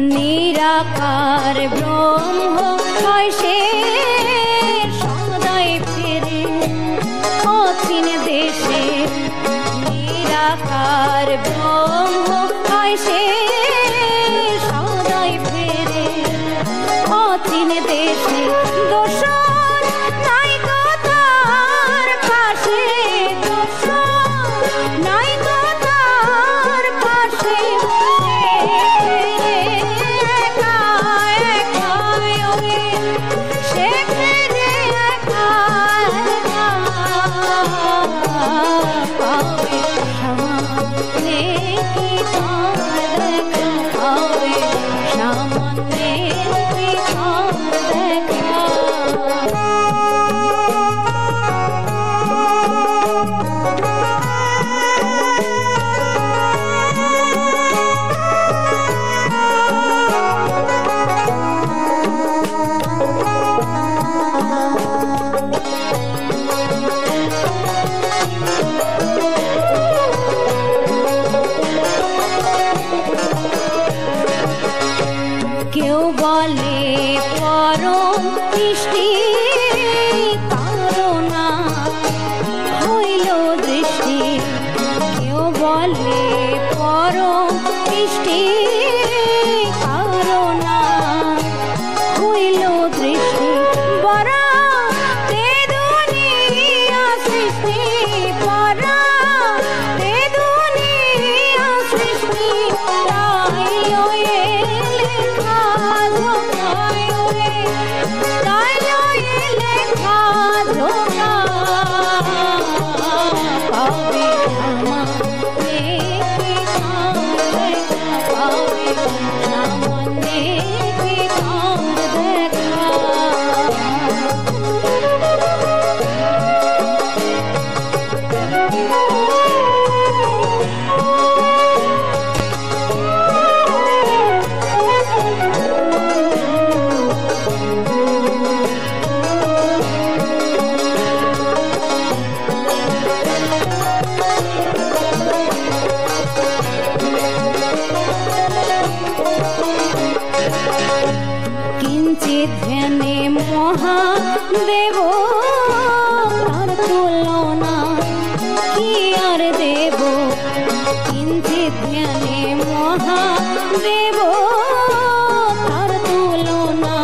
निराकार ब्रह्म হয় সে সদাই ফিরে অচিন দেশে निराकार ब्रह्म হয় সে সদাই ফিরে অচিন দেশে দোষর নাই কথার পাশে দোষর নাই কথার পাশে কেউ বলে পরম সৃষ্টি কারণা হইল দৃষ্টি কেউ বলে পরম সৃষ্টি কারণা হইল দৃষ্টি বরা তে দুনিয়া সৃষ্টি বরা তে দুনিয়া সৃষ্টি তাই কিঞ্চিৎ ধ্যানে মহাদেব তার তুলনা কি আর দেব কিঞ্চিৎ ধ্যানে মহাদেব তার তুলনা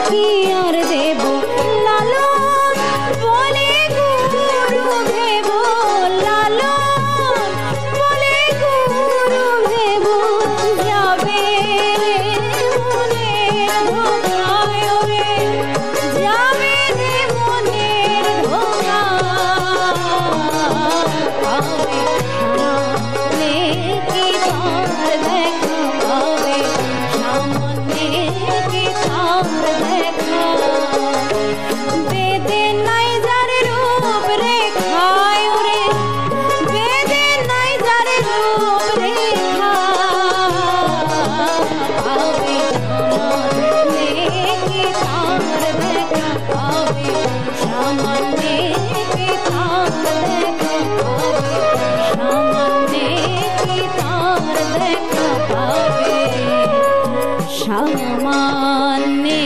কি আর দেব লালন বলে গুরু ভেব লালন বলে গুরু ভেব যাবে সামান্যে